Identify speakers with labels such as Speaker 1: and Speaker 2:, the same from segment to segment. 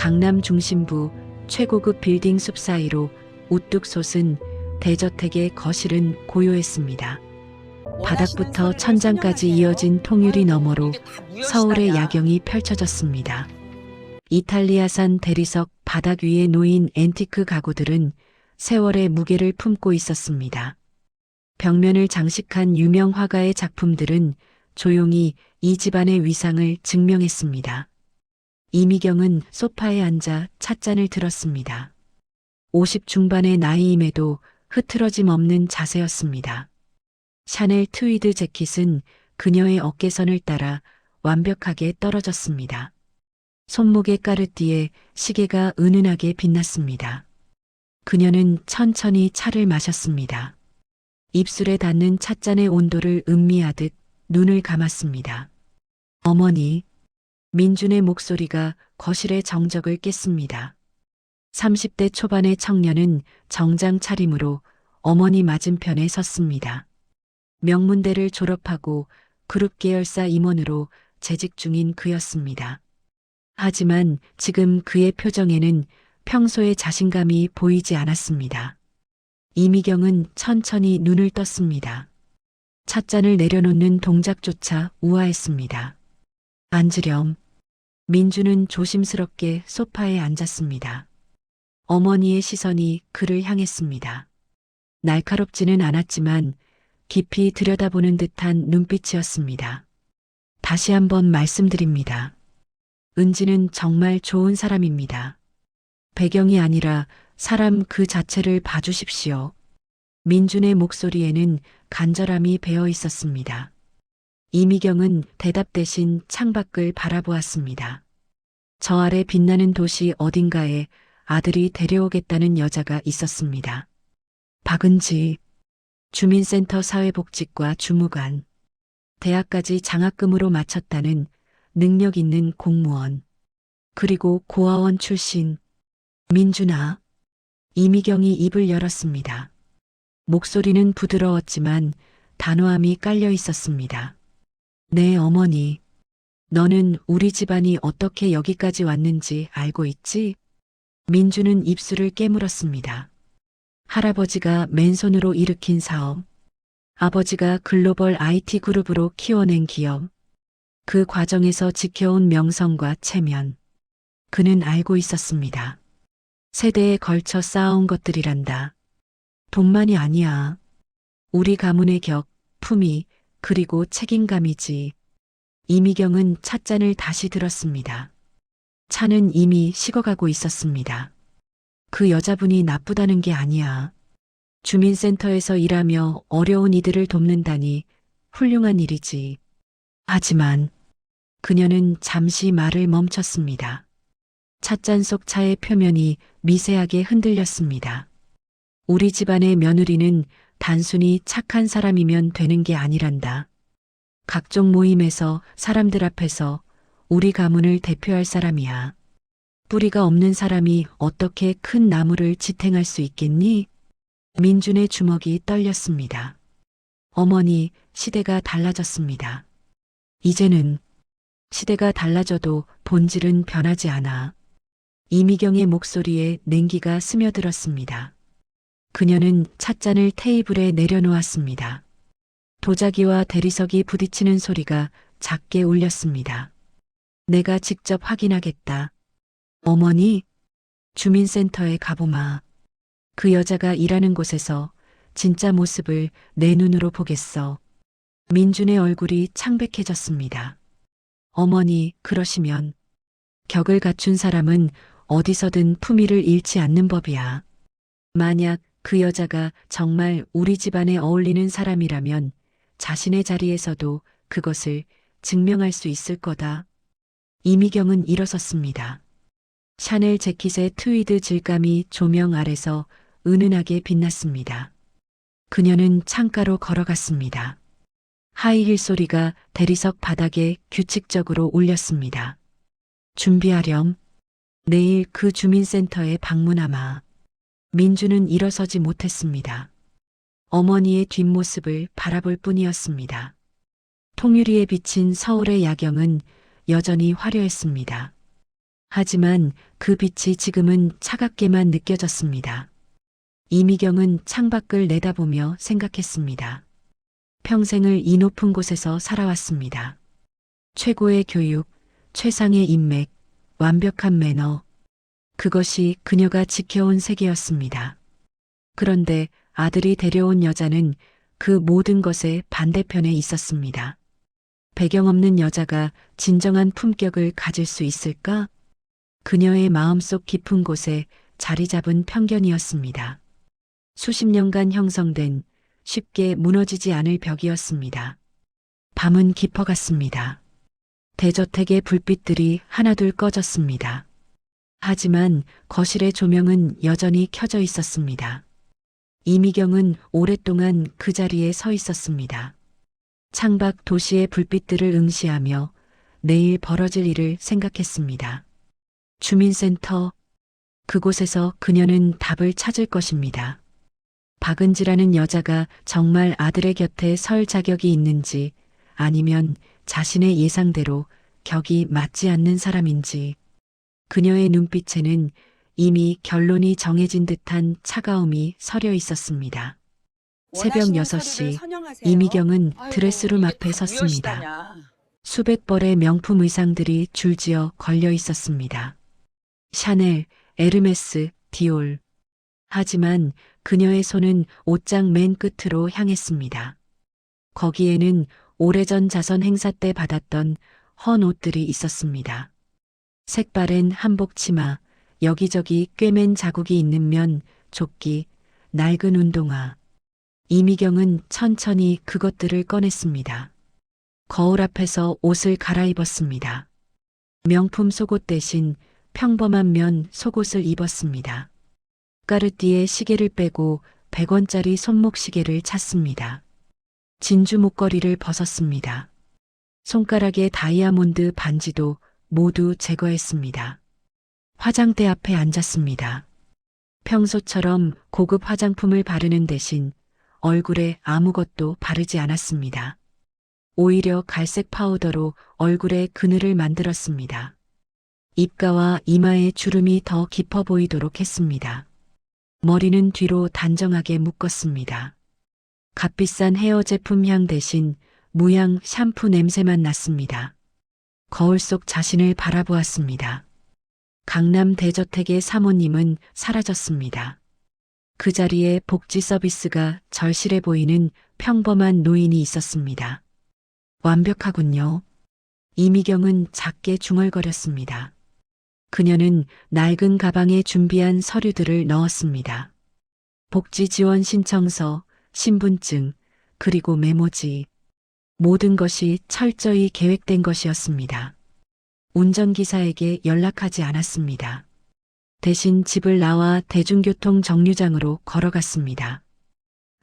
Speaker 1: 강남 중심부 최고급 빌딩 숲 사이로 우뚝 솟은 대저택의 거실은 고요했습니다. 바닥부터 천장까지 이어진 통유리 너머로 서울의 야경이 펼쳐졌습니다. 이탈리아산 대리석 바닥 위에 놓인 앤티크 가구들은 세월의 무게를 품고 있었습니다. 벽면을 장식한 유명 화가의 작품들은 조용히 이 집안의 위상을 증명했습니다. 이미경은 소파에 앉아 찻잔을 들었습니다. 50 중반의 나이임에도 흐트러짐 없는 자세였습니다. 샤넬 트위드 재킷은 그녀의 어깨선을 따라 완벽하게 떨어졌습니다. 손목의 까르띠에 시계가 은은하게 빛났습니다. 그녀는 천천히 차를 마셨습니다. 입술에 닿는 찻잔의 온도를 음미하듯 눈을 감았습니다. 어머니, 민준의 목소리가 거실의 정적을 깼습니다. 30대 초반의 청년은 정장 차림으로 어머니 맞은편에 섰습니다. 명문대를 졸업하고 그룹 계열사 임원으로 재직 중인 그였습니다. 하지만 지금 그의 표정에는 평소의 자신감이 보이지 않았습니다. 이미경은 천천히 눈을 떴습니다. 찻잔을 내려놓는 동작조차 우아했습니다. 앉으렴. 민주는 조심스럽게 소파에 앉았습니다. 어머니의 시선이 그를 향했습니다. 날카롭지는 않았지만 깊이 들여다보는 듯한 눈빛이었습니다. 다시 한번 말씀드립니다. 은지는 정말 좋은 사람입니다. 배경이 아니라 사람 그 자체를 봐주십시오. 민준의 목소리에는 간절함이 배어 있었습니다. 이미경은 대답 대신 창밖을 바라보았습니다. 저 아래 빛나는 도시 어딘가에 아들이 데려오겠다는 여자가 있었습니다. 박은지, 주민센터 사회복지과 주무관, 대학까지 장학금으로 마쳤다는 능력 있는 공무원, 그리고 고아원 출신, 민준아. 이미경이 입을 열었습니다. 목소리는 부드러웠지만 단호함이 깔려 있었습니다. 네, 어머니. 너는 우리 집안이 어떻게 여기까지 왔는지 알고 있지? 민주는 입술을 깨물었습니다. 할아버지가 맨손으로 일으킨 사업, 아버지가 글로벌 IT 그룹으로 키워낸 기업, 그 과정에서 지켜온 명성과 체면. 그는 알고 있었습니다. 세대에 걸쳐 쌓아온 것들이란다. 돈만이 아니야. 우리 가문의 격, 품위, 그리고 책임감이지. 이미경은 찻잔을 다시 들었습니다. 차는 이미 식어가고 있었습니다. 그 여자분이 나쁘다는 게 아니야. 주민센터에서 일하며 어려운 이들을 돕는다니 훌륭한 일이지. 하지만 그녀는 잠시 말을 멈췄습니다. 찻잔 속 차의 표면이 미세하게 흔들렸습니다. 우리 집안의 며느리는 단순히 착한 사람이면 되는 게 아니란다. 각종 모임에서 사람들 앞에서 우리 가문을 대표할 사람이야. 뿌리가 없는 사람이 어떻게 큰 나무를 지탱할 수 있겠니? 민준의 주먹이 떨렸습니다. 어머니, 시대가 달라졌습니다. 이제는 시대가 달라져도 본질은 변하지 않아. 이미경의 목소리에 냉기가 스며들었습니다. 그녀는 찻잔을 테이블에 내려놓았습니다. 도자기와 대리석이 부딪히는 소리가 작게 울렸습니다. 내가 직접 확인하겠다. 어머니, 주민센터에 가보마. 그 여자가 일하는 곳에서 진짜 모습을 내 눈으로 보겠어. 민준의 얼굴이 창백해졌습니다. 어머니, 그러시면 격을 갖춘 사람은 어디서든 품위를 잃지 않는 법이야. 만약 그 여자가 정말 우리 집안에 어울리는 사람이라면 자신의 자리에서도 그것을 증명할 수 있을 거다. 이미경은 일어섰습니다. 샤넬 재킷의 트위드 질감이 조명 아래서 은은하게 빛났습니다. 그녀는 창가로 걸어갔습니다. 하이힐 소리가 대리석 바닥에 규칙적으로 울렸습니다. 준비하렴. 내일 그 주민센터에 방문하마. 민주는 일어서지 못했습니다. 어머니의 뒷모습을 바라볼 뿐이었습니다. 통유리에 비친 서울의 야경은 여전히 화려했습니다. 하지만 그 빛이 지금은 차갑게만 느껴졌습니다. 이미경은 창밖을 내다보며 생각했습니다. 평생을 이 높은 곳에서 살아왔습니다. 최고의 교육, 최상의 인맥, 완벽한 매너. 그것이 그녀가 지켜온 세계였습니다. 그런데 아들이 데려온 여자는 그 모든 것의 반대편에 있었습니다. 배경 없는 여자가 진정한 품격을 가질 수 있을까? 그녀의 마음속 깊은 곳에 자리 잡은 편견이었습니다. 수십 년간 형성된 쉽게 무너지지 않을 벽이었습니다. 밤은 깊어갔습니다. 대저택의 불빛들이 하나둘 꺼졌습니다. 하지만 거실의 조명은 여전히 켜져 있었습니다. 이미경은 오랫동안 그 자리에 서 있었습니다. 창밖 도시의 불빛들을 응시하며 내일 벌어질 일을 생각했습니다. 주민센터, 그곳에서 그녀는 답을 찾을 것입니다. 박은지라는 여자가 정말 아들의 곁에 설 자격이 있는지, 아니면 자신의 예상대로 격이 맞지 않는 사람인지. 그녀의 눈빛에는 이미 결론이 정해진 듯한 차가움이 서려 있었습니다. 새벽 6시 이미경은 드레스룸 앞에 섰습니다. 수백 벌의 명품 의상들이 줄지어 걸려 있었습니다. 샤넬, 에르메스, 디올. 하지만 그녀의 손은 옷장 맨 끝으로 향했습니다. 거기에는 오래전 자선 행사 때 받았던 헌 옷들이 있었습니다. 색바랜 한복 치마, 여기저기 꿰맨 자국이 있는 면, 조끼, 낡은 운동화. 이미경은 천천히 그것들을 꺼냈습니다. 거울 앞에서 옷을 갈아입었습니다. 명품 속옷 대신 평범한 면 속옷을 입었습니다. 까르띠에 시계를 빼고 100원짜리 손목 시계를 찼습니다. 진주 목걸이를 벗었습니다. 손가락의 다이아몬드 반지도 모두 제거했습니다. 화장대 앞에 앉았습니다. 평소처럼 고급 화장품을 바르는 대신 얼굴에 아무것도 바르지 않았습니다. 오히려 갈색 파우더로 얼굴에 그늘을 만들었습니다. 입가와 이마의 주름이 더 깊어 보이도록 했습니다. 머리는 뒤로 단정하게 묶었습니다. 값비싼 헤어 제품 향 대신 무향 샴푸 냄새만 났습니다. 거울 속 자신을 바라보았습니다. 강남 대저택의 사모님은 사라졌습니다. 그 자리에 복지 서비스가 절실해 보이는 평범한 노인이 있었습니다. 완벽하군요. 이미경은 작게 중얼거렸습니다. 그녀는 낡은 가방에 준비한 서류들을 넣었습니다. 복지 지원 신청서, 신분증, 그리고 메모지. 모든 것이 철저히 계획된 것이었습니다. 운전기사에게 연락하지 않았습니다. 대신 집을 나와 대중교통 정류장으로 걸어갔습니다.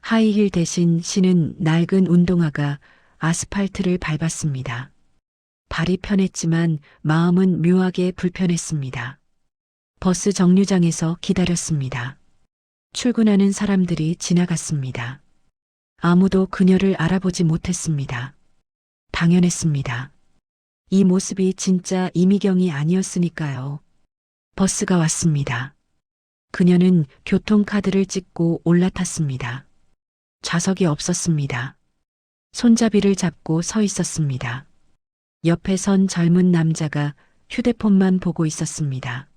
Speaker 1: 하이힐 대신 신은 낡은 운동화가 아스팔트를 밟았습니다. 발이 편했지만 마음은 묘하게 불편했습니다. 버스 정류장에서 기다렸습니다. 출근하는 사람들이 지나갔습니다. 아무도 그녀를 알아보지 못했습니다. 당연했습니다. 이 모습이 진짜 이미경이 아니었으니까요. 버스가 왔습니다. 그녀는 교통카드를 찍고 올라탔습니다. 좌석이 없었습니다. 손잡이를 잡고 서 있었습니다. 옆에 선 젊은 남자가 휴대폰만 보고 있었습니다.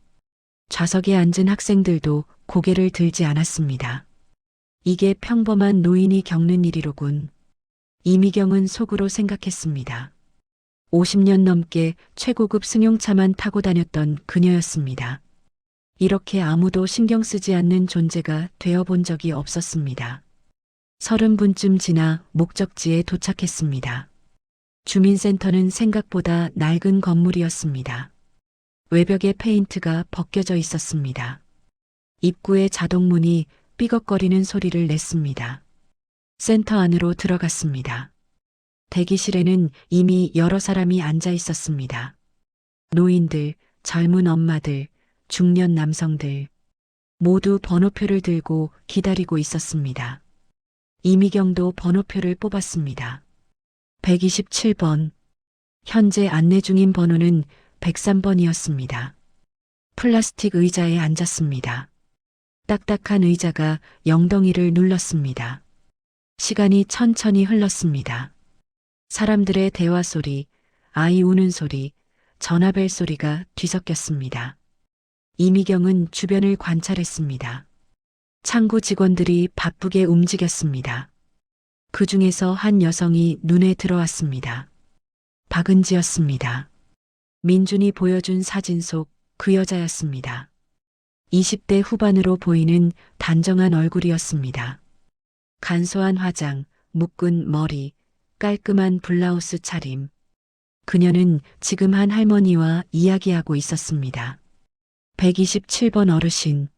Speaker 1: 좌석에 앉은 학생들도 고개를 들지 않았습니다. 이게 평범한 노인이 겪는 일이로군. 이미경은 속으로 생각했습니다. 50년 넘게 최고급 승용차만 타고 다녔던 그녀였습니다. 이렇게 아무도 신경 쓰지 않는 존재가 되어본 적이 없었습니다. 30분쯤 지나 목적지에 도착했습니다. 주민센터는 생각보다 낡은 건물이었습니다. 외벽에 페인트가 벗겨져 있었습니다. 입구의 자동문이 삐걱거리는 소리를 냈습니다. 센터 안으로 들어갔습니다. 대기실에는 이미 여러 사람이 앉아 있었습니다. 노인들, 젊은 엄마들, 중년 남성들, 모두 번호표를 들고 기다리고 있었습니다. 이미경도 번호표를 뽑았습니다. 127번. 현재 안내 중인 번호는 103번이었습니다. 플라스틱 의자에 앉았습니다. 딱딱한 의자가 영덩이를 눌렀습니다. 시간이 천천히 흘렀습니다. 사람들의 대화 소리, 아이 우는 소리, 전화벨 소리가 뒤섞였습니다. 이미경은 주변을 관찰했습니다. 창구 직원들이 바쁘게 움직였습니다. 그 중에서 한 여성이 눈에 들어왔습니다. 박은지였습니다. 민준이 보여준 사진 속 그 여자였습니다. 20대 후반으로 보이는 단정한 얼굴이었습니다. 간소한 화장, 묶은 머리, 깔끔한 블라우스 차림. 그녀는 지금 한 할머니와 이야기하고 있었습니다. 127번 어르신.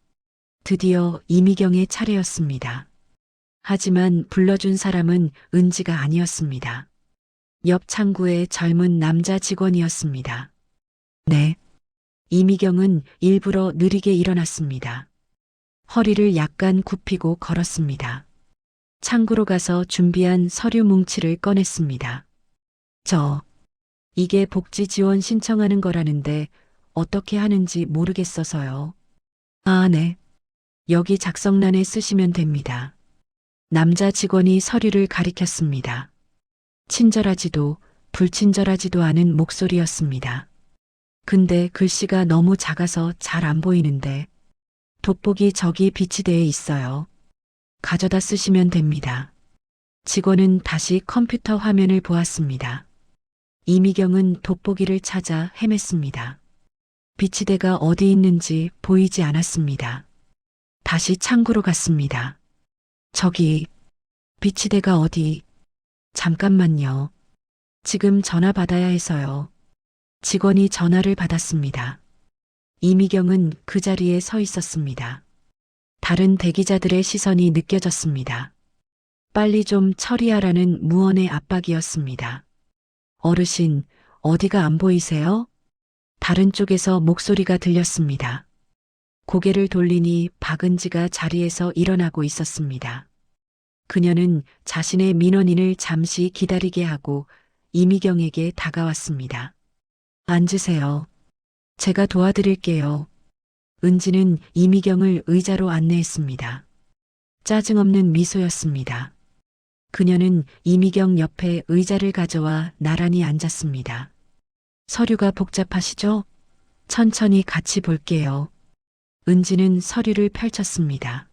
Speaker 1: 드디어 이미경의 차례였습니다. 하지만 불러준 사람은 은지가 아니었습니다. 옆 창구의 젊은 남자 직원이었습니다. 네. 이미경은 일부러 느리게 일어났습니다. 허리를 약간 굽히고 걸었습니다. 창구로 가서 준비한 서류 뭉치를 꺼냈습니다. 이게 복지 지원 신청하는 거라는데 어떻게 하는지 모르겠어서요. 아, 네. 여기 작성란에 쓰시면 됩니다. 남자 직원이 서류를 가리켰습니다. 친절하지도 불친절하지도 않은 목소리였습니다. 근데 글씨가 너무 작아서 잘 안 보이는데 돋보기 저기 비치대에 있어요. 가져다 쓰시면 됩니다. 직원은 다시 컴퓨터 화면을 보았습니다. 이미경은 돋보기를 찾아 헤맸습니다. 비치대가 어디 있는지 보이지 않았습니다. 다시 창구로 갔습니다. 저기, 비치대가 어디? 잠깐만요. 지금 전화 받아야 해서요. 직원이 전화를 받았습니다. 이미경은 그 자리에 서 있었습니다. 다른 대기자들의 시선이 느껴졌습니다. 빨리 좀 처리하라는 무언의 압박이었습니다. 어르신, 어디가 안 보이세요? 다른 쪽에서 목소리가 들렸습니다. 고개를 돌리니 박은지가 자리에서 일어나고 있었습니다. 그녀는 자신의 민원인을 잠시 기다리게 하고 이미경에게 다가왔습니다. 앉으세요. 제가 도와드릴게요. 은지는 이미경을 의자로 안내했습니다. 짜증 없는 미소였습니다. 그녀는 이미경 옆에 의자를 가져와 나란히 앉았습니다. 서류가 복잡하시죠? 천천히 같이 볼게요. 은지는 서류를 펼쳤습니다.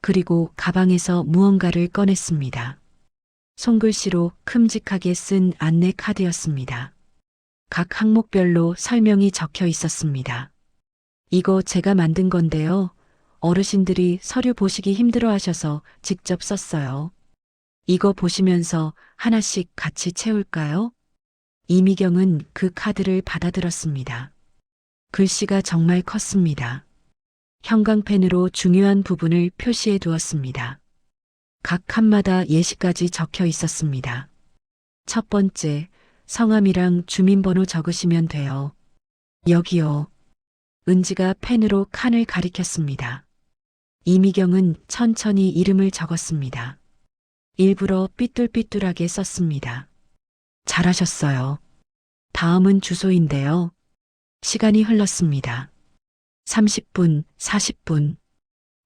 Speaker 1: 그리고 가방에서 무언가를 꺼냈습니다. 손글씨로 큼직하게 쓴 안내 카드였습니다. 각 항목별로 설명이 적혀 있었습니다. 이거 제가 만든 건데요. 어르신들이 서류 보시기 힘들어 하셔서 직접 썼어요. 이거 보시면서 하나씩 같이 채울까요? 이미경은 그 카드를 받아들었습니다. 글씨가 정말 컸습니다. 형광펜으로 중요한 부분을 표시해 두었습니다. 각 칸마다 예시까지 적혀 있었습니다. 첫 번째, 성함이랑 주민번호 적으시면 돼요. 여기요. 은지가 펜으로 칸을 가리켰습니다. 이미경은 천천히 이름을 적었습니다. 일부러 삐뚤삐뚤하게 썼습니다. 잘하셨어요. 다음은 주소인데요. 시간이 흘렀습니다. 30분, 40분.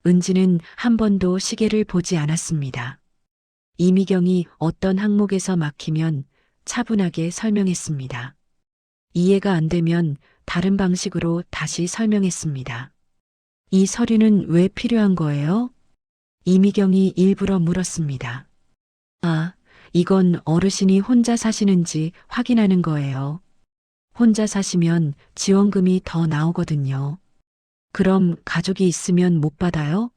Speaker 1: 은지는 한 번도 시계를 보지 않았습니다. 이미경이 어떤 항목에서 막히면 차분하게 설명했습니다. 이해가 안 되면 다른 방식으로 다시 설명했습니다. 이 서류는 왜 필요한 거예요? 이미경이 일부러 물었습니다. 아, 이건 어르신이 혼자 사시는지 확인하는 거예요. 혼자 사시면 지원금이 더 나오거든요. 그럼 가족이 있으면 못 받아요?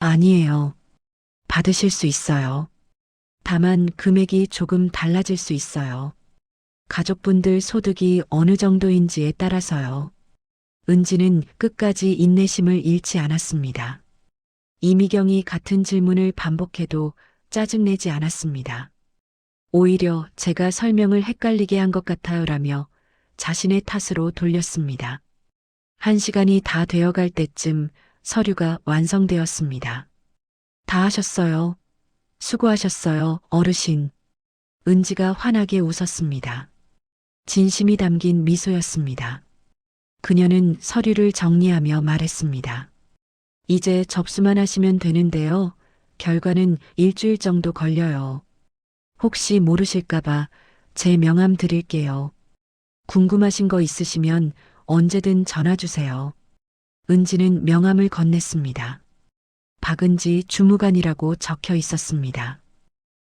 Speaker 1: 아니에요. 받으실 수 있어요. 다만 금액이 조금 달라질 수 있어요. 가족분들 소득이 어느 정도인지에 따라서요. 은지는 끝까지 인내심을 잃지 않았습니다. 이미경이 같은 질문을 반복해도 짜증내지 않았습니다. 오히려 제가 설명을 헷갈리게 한 것 같아요라며 자신의 탓으로 돌렸습니다. 1시간이 다 되어갈 때쯤 서류가 완성되었습니다. 다 하셨어요. 수고하셨어요, 어르신. 은지가 환하게 웃었습니다. 진심이 담긴 미소였습니다. 그녀는 서류를 정리하며 말했습니다. 이제 접수만 하시면 되는데요. 결과는 일주일 정도 걸려요. 혹시 모르실까봐 제 명함 드릴게요. 궁금하신 거 있으시면 언제든 전화 주세요. 은지는 명함을 건넸습니다. 박은지 주무관이라고 적혀 있었습니다.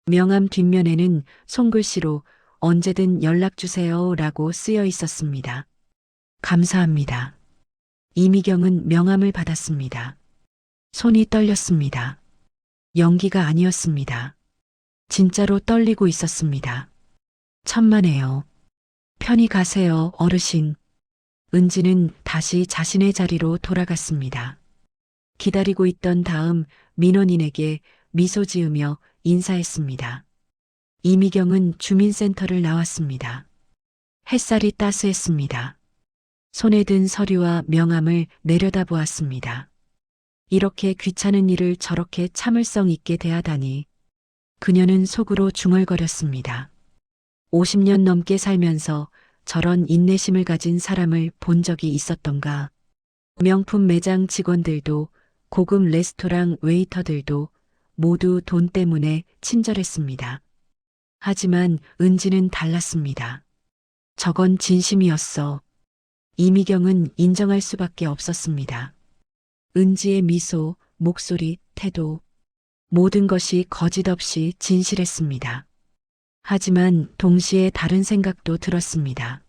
Speaker 1: 명함 뒷면에는 손글씨로 언제든 연락 주세요 라고 쓰여 있었습니다. 감사합니다. 이미경은 명함을 받았습니다. 손이 떨렸습니다. 연기가 아니었습니다. 진짜로 떨리고 있었습니다. 천만에요. 편히 가세요, 어르신. 은지는 다시 자신의 자리로 돌아갔습니다. 기다리고 있던 다음 민원인에게 미소 지으며 인사했습니다. 이미경은 주민센터를 나왔습니다. 햇살이 따스했습니다. 손에 든 서류와 명함을 내려다보았습니다. 이렇게 귀찮은 일을 저렇게 참을성 있게 대하다니. 그녀는 속으로 중얼거렸습니다. 50년 넘게 살면서 저런 인내심을 가진 사람을 본 적이 있었던가. 명품 매장 직원들도 고급 레스토랑 웨이터들도 모두 돈 때문에 친절했습니다. 하지만 은지는 달랐습니다. 저건 진심이었어. 이미경은 인정할 수밖에 없었습니다. 은지의 미소, 목소리, 태도, 모든 것이 거짓 없이 진실했습니다. 하지만 동시에 다른 생각도 들었습니다.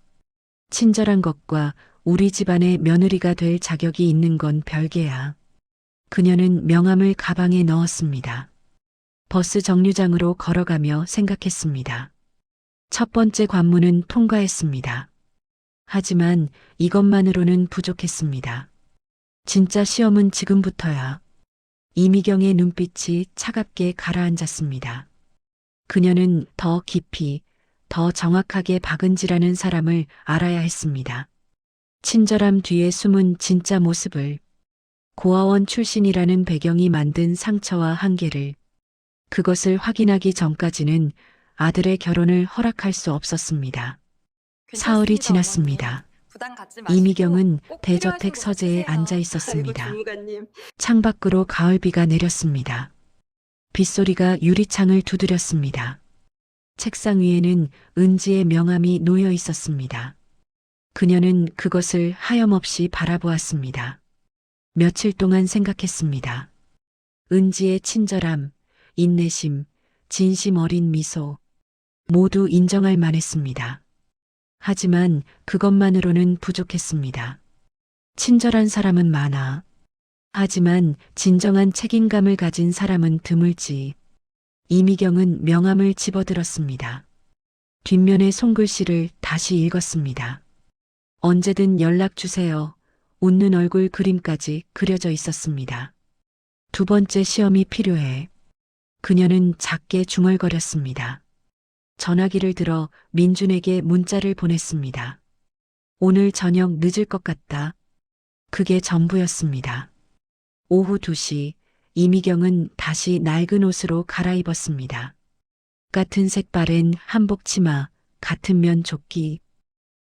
Speaker 1: 친절한 것과 우리 집안의 며느리가 될 자격이 있는 건 별개야. 그녀는 명함을 가방에 넣었습니다. 버스 정류장으로 걸어가며 생각했습니다. 첫 번째 관문은 통과했습니다. 하지만 이것만으로는 부족했습니다. 진짜 시험은 지금부터야. 이미경의 눈빛이 차갑게 가라앉았습니다. 그녀는 더 깊이, 더 정확하게 박은지라는 사람을 알아야 했습니다. 친절함 뒤에 숨은 진짜 모습을, 고아원 출신이라는 배경이 만든 상처와 한계를, 그것을 확인하기 전까지는 아들의 결혼을 허락할 수 없었습니다. 사흘이 지났습니다.
Speaker 2: 부담 갖지 마시고
Speaker 1: 이미경은
Speaker 2: 꼭
Speaker 1: 대저택
Speaker 2: 필요하신 곳
Speaker 1: 서재에
Speaker 2: 쓰세요.
Speaker 1: 앉아
Speaker 2: 아이고
Speaker 1: 있었습니다.
Speaker 2: 주무관님.
Speaker 1: 창밖으로 가을비가 내렸습니다. 빗소리가 유리창을 두드렸습니다. 책상 위에는 은지의 명함이 놓여 있었습니다. 그녀는 그것을 하염없이 바라보았습니다. 며칠 동안 생각했습니다. 은지의 친절함, 인내심, 진심 어린 미소, 모두 인정할 만했습니다. 하지만 그것만으로는 부족했습니다. 친절한 사람은 많아. 하지만 진정한 책임감을 가진 사람은 드물지. 이미경은 명함을 집어들었습니다. 뒷면의 손글씨를 다시 읽었습니다. 언제든 연락 주세요. 웃는 얼굴 그림까지 그려져 있었습니다. 두 번째 시험이 필요해. 그녀는 작게 중얼거렸습니다. 전화기를 들어 민준에게 문자를 보냈습니다. 오늘 저녁 늦을 것 같다. 그게 전부였습니다. 오후 2시 이미경은 다시 낡은 옷으로 갈아입었습니다. 같은 색바랜 한복 치마, 같은 면 조끼.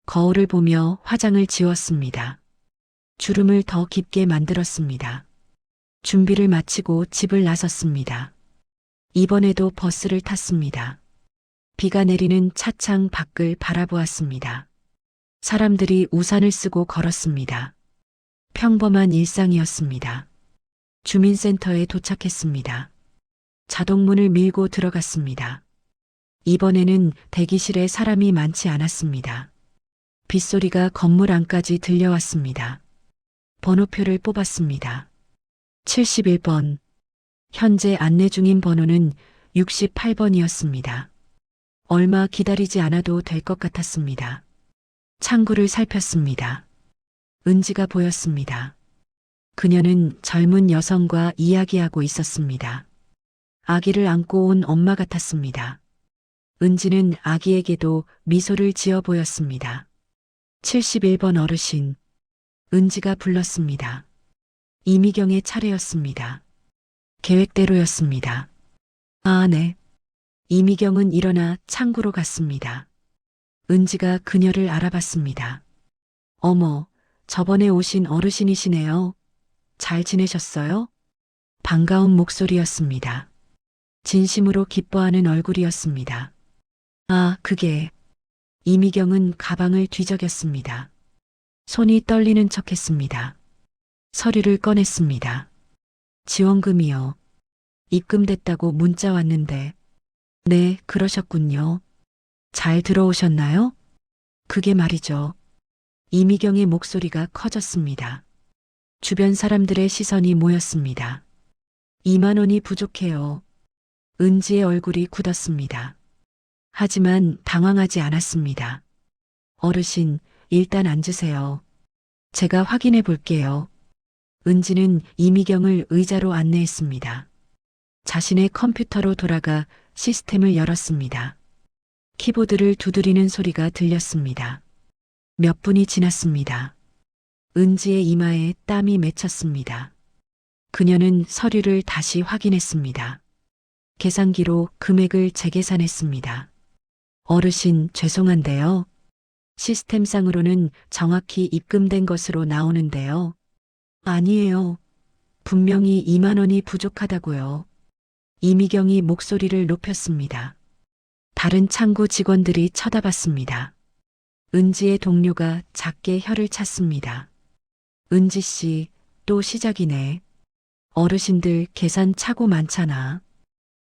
Speaker 1: 거울을 보며 화장을 지웠습니다. 주름을 더 깊게 만들었습니다. 준비를 마치고 집을 나섰습니다. 이번에도 버스를 탔습니다. 비가 내리는 차창 밖을 바라보았습니다. 사람들이 우산을 쓰고 걸었습니다. 평범한 일상이었습니다. 주민센터에 도착했습니다. 자동문을 밀고 들어갔습니다. 이번에는 대기실에 사람이 많지 않았습니다. 빗소리가 건물 안까지 들려왔습니다. 번호표를 뽑았습니다. 71번. 현재 안내 중인 번호는 68번이었습니다. 얼마 기다리지 않아도 될 것 같았습니다. 창구를 살폈습니다. 은지가 보였습니다. 그녀는 젊은 여성과 이야기하고 있었습니다. 아기를 안고 온 엄마 같았습니다. 은지는 아기에게도 미소를 지어 보였습니다. 71번 어르신. 은지가 불렀습니다. 이미경의 차례였습니다. 계획대로였습니다. 아, 네. 이미경은 일어나 창구로 갔습니다. 은지가 그녀를 알아봤습니다. 어머, 저번에 오신 어르신이시네요. 잘 지내셨어요? 반가운 목소리였습니다. 진심으로 기뻐하는 얼굴이었습니다. 아, 그게. 이미경은 가방을 뒤적였습니다. 손이 떨리는 척했습니다. 서류를 꺼냈습니다. 지원금이요. 입금됐다고 문자 왔는데. 네, 그러셨군요. 잘 들어오셨나요? 그게 말이죠. 이미경의 목소리가 커졌습니다. 주변 사람들의 시선이 모였습니다. 2만 원이 부족해요. 은지의 얼굴이 굳었습니다. 하지만 당황하지 않았습니다. 어르신, 일단 앉으세요. 제가 확인해 볼게요. 은지는 이미경을 의자로 안내했습니다. 자신의 컴퓨터로 돌아가 시스템을 열었습니다. 키보드를 두드리는 소리가 들렸습니다. 몇 분이 지났습니다. 은지의 이마에 땀이 맺혔습니다. 그녀는 서류를 다시 확인했습니다. 계산기로 금액을 재계산했습니다. 어르신, 죄송한데요. 시스템상으로는 정확히 입금된 것으로 나오는데요. 아니에요. 분명히 2만 원이 부족하다고요. 이미경이 목소리를 높였습니다. 다른 창구 직원들이 쳐다봤습니다. 은지의 동료가 작게 혀를 찼습니다. 은지 씨, 또 시작이네. 어르신들 계산 차고 많잖아.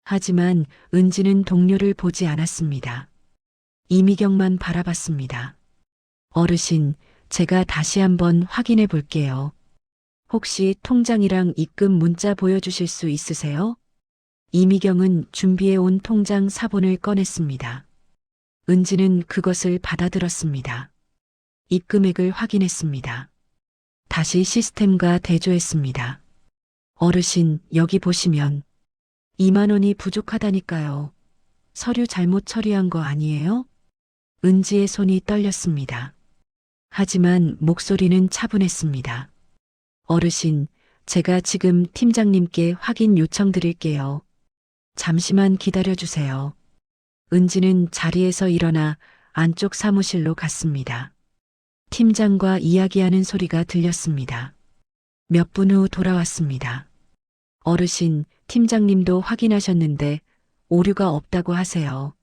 Speaker 1: 하지만 은지는 동료를 보지 않았습니다. 이미경만 바라봤습니다. 어르신, 제가 다시 한번 확인해 볼게요. 혹시 통장이랑 입금 문자 보여주실 수 있으세요? 이미경은 준비해 온 통장 사본을 꺼냈습니다. 은지는 그것을 받아들었습니다. 입금액을 확인했습니다. 다시 시스템과 대조했습니다. 어르신, 여기 보시면 2만 원이 부족하다니까요. 서류 잘못 처리한 거 아니에요? 은지의 손이 떨렸습니다. 하지만 목소리는 차분했습니다. 어르신, 제가 지금 팀장님께 확인 요청드릴게요. 잠시만 기다려주세요. 은지는 자리에서 일어나 안쪽 사무실로 갔습니다. 팀장과 이야기하는 소리가 들렸습니다. 몇 분 후 돌아왔습니다. 어르신, 팀장님도 확인하셨는데 오류가 없다고 하세요.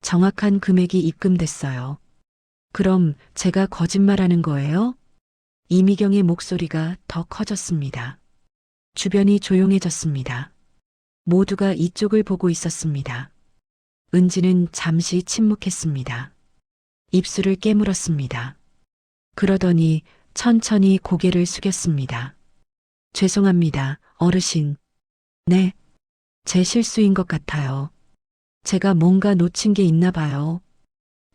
Speaker 1: 정확한 금액이 입금됐어요. 그럼 제가 거짓말하는 거예요? 이미경의 목소리가 더 커졌습니다. 주변이 조용해졌습니다. 모두가 이쪽을 보고 있었습니다. 은지는 잠시 침묵했습니다. 입술을 깨물었습니다. 그러더니 천천히 고개를 숙였습니다. 죄송합니다, 어르신. 네, 제 실수인 것 같아요. 제가 뭔가 놓친 게 있나 봐요.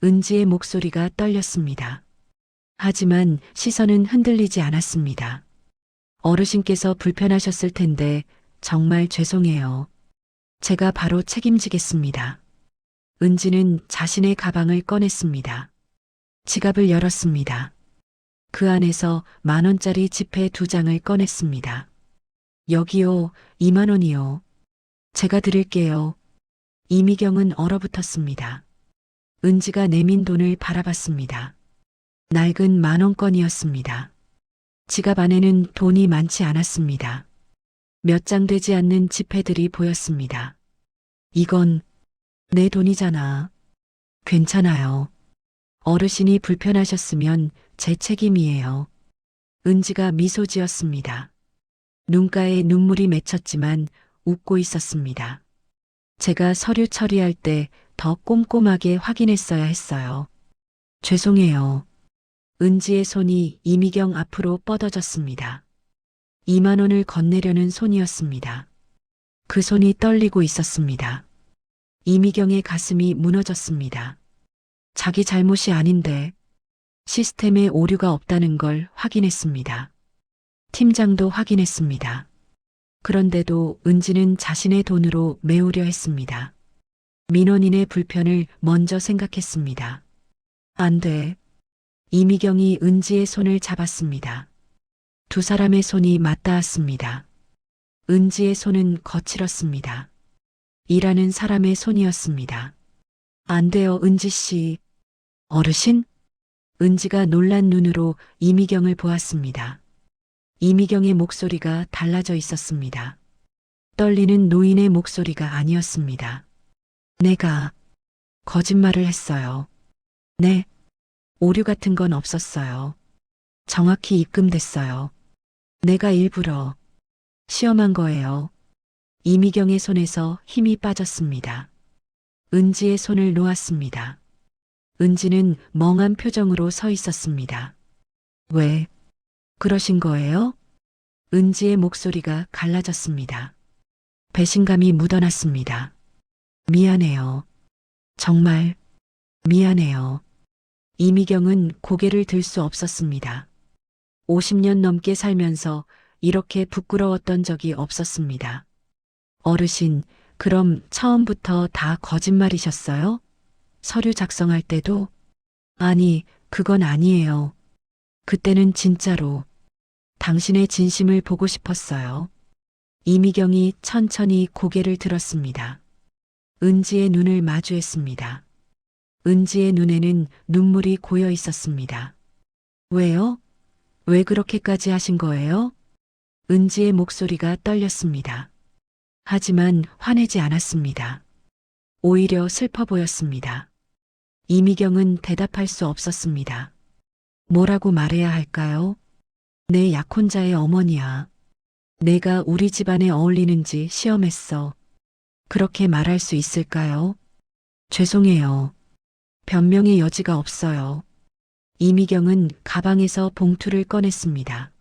Speaker 1: 은지의 목소리가 떨렸습니다. 하지만 시선은 흔들리지 않았습니다. 어르신께서 불편하셨을 텐데 정말 죄송해요. 제가 바로 책임지겠습니다. 은지는 자신의 가방을 꺼냈습니다. 지갑을 열었습니다. 그 안에서 10,000원짜리 지폐 2장을 꺼냈습니다. 여기요, 2만 원이요. 제가 드릴게요. 이미경은 얼어붙었습니다. 은지가 내민 돈을 바라봤습니다. 낡은 10,000원권이었습니다. 지갑 안에는 돈이 많지 않았습니다. 몇 장 되지 않는 지폐들이 보였습니다. 이건 내 돈이잖아. 괜찮아요. 어르신이 불편하셨으면 제 책임이에요. 은지가 미소 지었습니다. 눈가에 눈물이 맺혔지만 웃고 있었습니다. 제가 서류 처리할 때 더 꼼꼼하게 확인했어야 했어요. 죄송해요. 은지의 손이 이미경 앞으로 뻗어졌습니다. 2만 원을 건네려는 손이었습니다. 그 손이 떨리고 있었습니다. 이미경의 가슴이 무너졌습니다. 자기 잘못이 아닌데 시스템에 오류가 없다는 걸 확인했습니다. 팀장도 확인했습니다. 그런데도 은지는 자신의 돈으로 메우려 했습니다. 민원인의 불편을 먼저 생각했습니다. 안 돼. 이미경이 은지의 손을 잡았습니다. 두 사람의 손이 맞닿았습니다. 은지의 손은 거칠었습니다. 일하는 사람의 손이었습니다. 안 돼요, 은지 씨. 어르신? 은지가 놀란 눈으로 이미경을 보았습니다. 이미경의 목소리가 달라져 있었습니다. 떨리는 노인의 목소리가 아니었습니다. 내가 거짓말을 했어요. 네, 오류 같은 건 없었어요. 정확히 입금됐어요. 내가 일부러 시험한 거예요. 이미경의 손에서 힘이 빠졌습니다. 은지의 손을 놓았습니다. 은지는 멍한 표정으로 서 있었습니다. 왜 그러신 거예요? 은지의 목소리가 갈라졌습니다. 배신감이 묻어났습니다. 미안해요. 정말 미안해요. 이미경은 고개를 들 수 없었습니다. 50년 넘게 살면서 이렇게 부끄러웠던 적이 없었습니다. 어르신, 그럼 처음부터 다 거짓말이셨어요? 서류 작성할 때도? 아니, 그건 아니에요. 그때는 진짜로 당신의 진심을 보고 싶었어요. 이미경이 천천히 고개를 들었습니다. 은지의 눈을 마주했습니다. 은지의 눈에는 눈물이 고여 있었습니다. 왜요? 왜 그렇게까지 하신 거예요? 은지의 목소리가 떨렸습니다. 하지만 화내지 않았습니다. 오히려 슬퍼 보였습니다. 이미경은 대답할 수 없었습니다. 뭐라고 말해야 할까요? 내 약혼자의 어머니야. 내가 우리 집안에 어울리는지 시험했어. 그렇게 말할 수 있을까요? 죄송해요. 변명의 여지가 없어요. 이미경은 가방에서 봉투를 꺼냈습니다.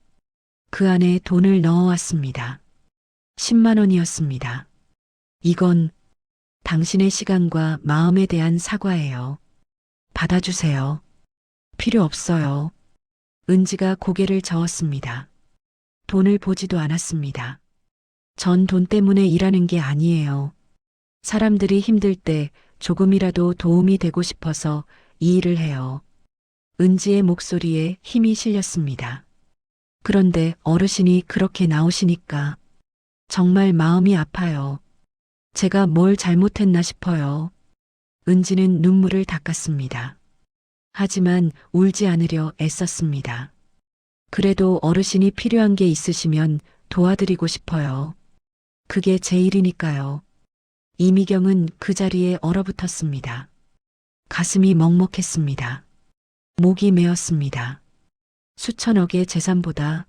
Speaker 1: 그 안에 돈을 넣어왔습니다. 10만 원이었습니다. 이건 당신의 시간과 마음에 대한 사과예요. 받아주세요. 필요 없어요. 은지가 고개를 저었습니다. 돈을 보지도 않았습니다. 전 돈 때문에 일하는 게 아니에요. 사람들이 힘들 때 조금이라도 도움이 되고 싶어서 이 일을 해요. 은지의 목소리에 힘이 실렸습니다. 그런데 어르신이 그렇게 나오시니까 정말 마음이 아파요. 제가 뭘 잘못했나 싶어요. 은지는 눈물을 닦았습니다. 하지만 울지 않으려 애썼습니다. 그래도 어르신이 필요한 게 있으시면 도와드리고 싶어요. 그게 제 일이니까요. 이미경은 그 자리에 얼어붙었습니다. 가슴이 먹먹했습니다. 목이 메었습니다. 수천억의 재산보다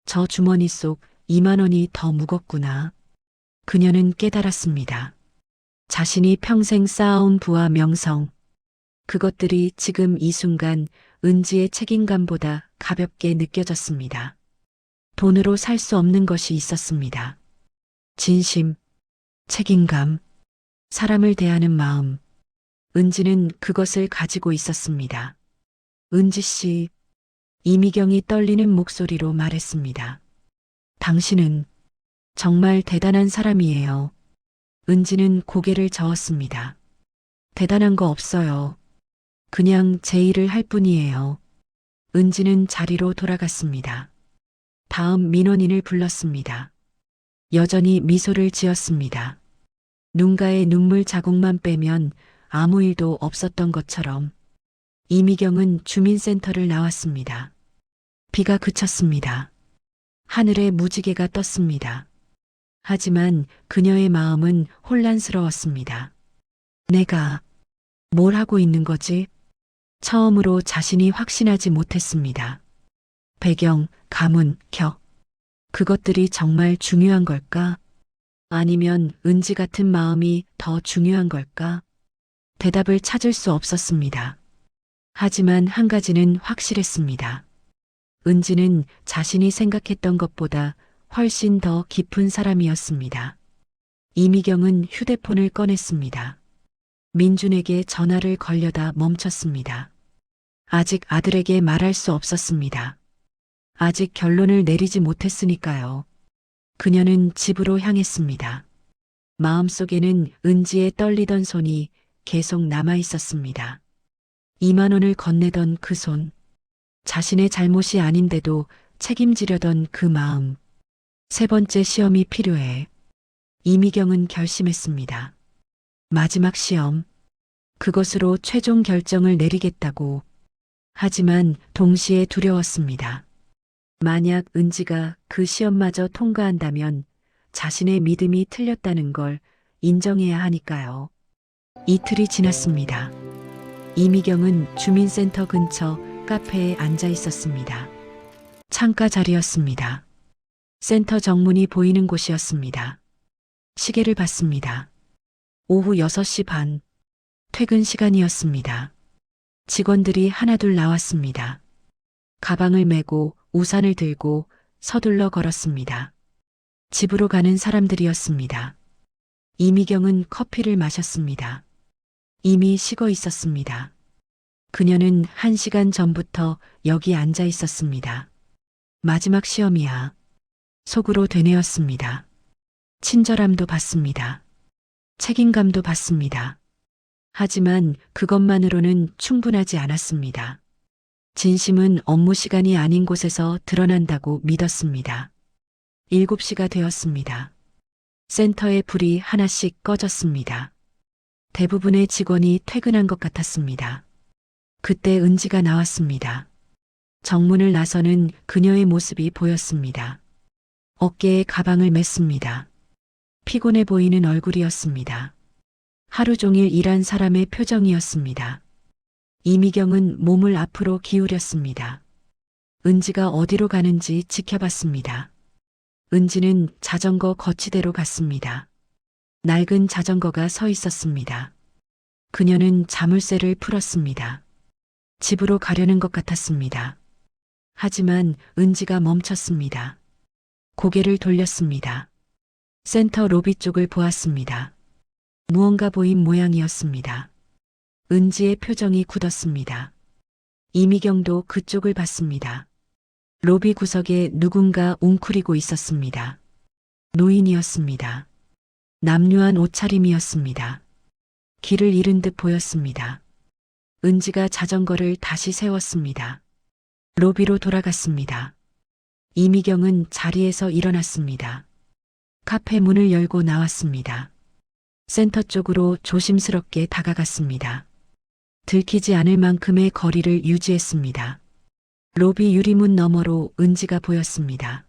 Speaker 1: 저 주머니 속 2만 원이 더 무겁구나. 그녀는 깨달았습니다. 자신이 평생 쌓아온 부와 명성, 그것들이 지금 이 순간 은지의 책임감보다 가볍게 느껴졌습니다. 돈으로 살 수 없는 것이 있었습니다. 진심, 책임감, 사람을 대하는 마음. 은지는 그것을 가지고 있었습니다. 은지 씨, 이미경이 떨리는 목소리로 말했습니다. 당신은 정말 대단한 사람이에요. 은지는 고개를 저었습니다. 대단한 거 없어요. 그냥 제 일을 할 뿐이에요. 은지는 자리로 돌아갔습니다. 다음 민원인을 불렀습니다. 여전히 미소를 지었습니다. 눈가에 눈물 자국만 빼면 아무 일도 없었던 것처럼 이미경은 주민센터를 나왔습니다. 비가 그쳤습니다. 하늘에 무지개가 떴습니다. 하지만 그녀의 마음은 혼란스러웠습니다. 내가 뭘 하고 있는 거지? 처음으로 자신이 확신하지 못했습니다. 배경, 가문, 격. 그것들이 정말 중요한 걸까? 아니면 은지 같은 마음이 더 중요한 걸까? 대답을 찾을 수 없었습니다. 하지만 한 가지는 확실했습니다. 은지는 자신이 생각했던 것보다 훨씬 더 깊은 사람이었습니다. 이미경은 휴대폰을 꺼냈습니다. 민준에게 전화를 걸려다 멈췄습니다. 아직 아들에게 말할 수 없었습니다. 아직 결론을 내리지 못했으니까요. 그녀는 집으로 향했습니다. 마음속에는 은지의 떨리던 손이 계속 남아 있었습니다. 2만 원을 건네던 그 손. 자신의 잘못이 아닌데도 책임지려던 그 마음. 세 번째 시험이 필요해. 이미경은 결심했습니다. 마지막 시험. 그것으로 최종 결정을 내리겠다고. 하지만 동시에 두려웠습니다. 만약 은지가 그 시험마저 통과한다면 자신의 믿음이 틀렸다는 걸 인정해야 하니까요. 이틀이 지났습니다. 이미경은 주민센터 근처 카페에 앉아 있었습니다. 창가 자리였습니다. 센터 정문이 보이는 곳이었습니다. 시계를 봤습니다. 오후 6시 반, 퇴근 시간이었습니다. 직원들이 하나둘 나왔습니다. 가방을 메고 우산을 들고 서둘러 걸었습니다. 집으로 가는 사람들이었습니다. 이미경은 커피를 마셨습니다. 이미 식어 있었습니다. 그녀는 1시간 전부터 여기 앉아 있었습니다. 마지막 시험이야. 속으로 되뇌었습니다. 친절함도 받습니다. 책임감도 받습니다. 하지만 그것만으로는 충분하지 않았습니다. 진심은 업무 시간이 아닌 곳에서 드러난다고 믿었습니다. 7시가 되었습니다. 센터의 불이 하나씩 꺼졌습니다. 대부분의 직원이 퇴근한 것 같았습니다. 그때 은지가 나왔습니다. 정문을 나서는 그녀의 모습이 보였습니다. 어깨에 가방을 맸습니다. 피곤해 보이는 얼굴이었습니다. 하루 종일 일한 사람의 표정이었습니다. 이미경은 몸을 앞으로 기울였습니다. 은지가 어디로 가는지 지켜봤습니다. 은지는 자전거 거치대로 갔습니다. 낡은 자전거가 서 있었습니다. 그녀는 자물쇠를 풀었습니다. 집으로 가려는 것 같았습니다. 하지만 은지가 멈췄습니다. 고개를 돌렸습니다. 센터 로비 쪽을 보았습니다. 무언가 보인 모양이었습니다. 은지의 표정이 굳었습니다. 이미경도 그쪽을 봤습니다. 로비 구석에 누군가 웅크리고 있었습니다. 노인이었습니다. 남루한 옷차림이었습니다. 길을 잃은 듯 보였습니다. 은지가 자전거를 다시 세웠습니다. 로비로 돌아갔습니다. 이미경은 자리에서 일어났습니다. 카페 문을 열고 나왔습니다. 센터 쪽으로 조심스럽게 다가갔습니다. 들키지 않을 만큼의 거리를 유지했습니다. 로비 유리문 너머로 은지가 보였습니다.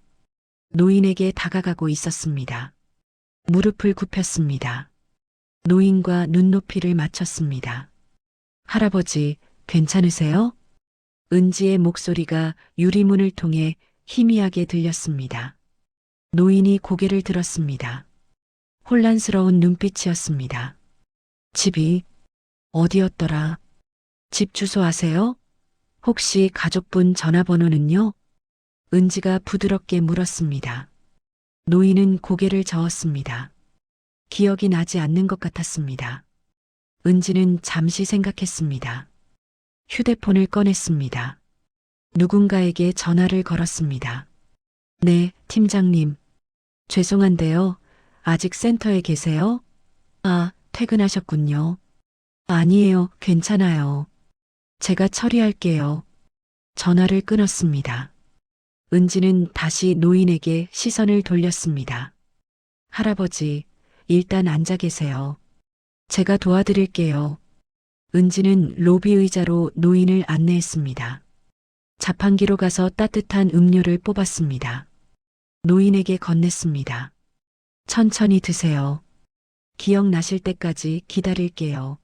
Speaker 1: 노인에게 다가가고 있었습니다. 무릎을 굽혔습니다. 노인과 눈높이를 맞췄습니다. 할아버지, 괜찮으세요? 은지의 목소리가 유리문을 통해 희미하게 들렸습니다. 노인이 고개를 들었습니다. 혼란스러운 눈빛이었습니다. 집이 어디였더라? 집 주소 아세요? 혹시 가족분 전화번호는요? 은지가 부드럽게 물었습니다. 노인은 고개를 저었습니다. 기억이 나지 않는 것 같았습니다. 은지는 잠시 생각했습니다. 휴대폰을 꺼냈습니다. 누군가에게 전화를 걸었습니다. 네, 팀장님. 죄송한데요. 아직 센터에 계세요? 아, 퇴근하셨군요. 아니에요, 괜찮아요. 제가 처리할게요. 전화를 끊었습니다. 은지는 다시 노인에게 시선을 돌렸습니다. 할아버지, 일단 앉아 계세요. 제가 도와드릴게요. 은지는 로비 의자로 노인을 안내했습니다. 자판기로 가서 따뜻한 음료를 뽑았습니다. 노인에게 건넸습니다. 천천히 드세요. 기억나실 때까지 기다릴게요.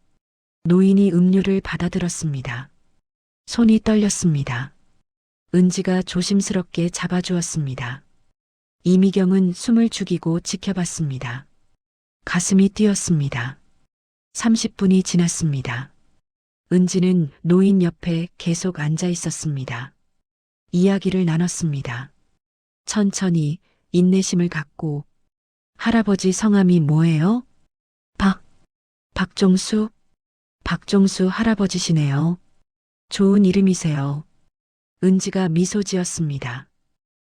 Speaker 1: 노인이 음료를 받아들었습니다. 손이 떨렸습니다. 은지가 조심스럽게 잡아주었습니다. 이미경은 숨을 죽이고 지켜봤습니다. 가슴이 뛰었습니다. 30분이 지났습니다. 은지는 노인 옆에 계속 앉아 있었습니다. 이야기를 나눴습니다. 천천히 인내심을 갖고 할아버지 성함이 뭐예요? 박종수? 박종수 할아버지시네요. 좋은 이름이세요. 은지가 미소 지었습니다.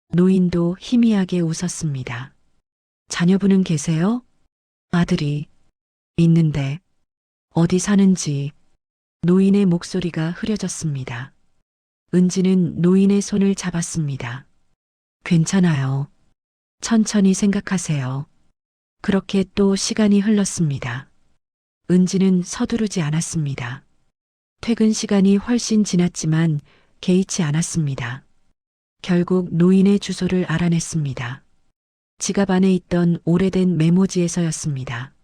Speaker 1: 노인도 희미하게 웃었습니다. 자녀분은 계세요? 아들이 있는데 어디 사는지. 노인의 목소리가 흐려졌습니다. 은지는 노인의 손을 잡았습니다. 괜찮아요. 천천히 생각하세요. 그렇게 또 시간이 흘렀습니다. 은지는 서두르지 않았습니다. 퇴근 시간이 훨씬 지났지만 개의치 않았습니다. 결국 노인의 주소를 알아냈습니다. 지갑 안에 있던 오래된 메모지에서였습니다.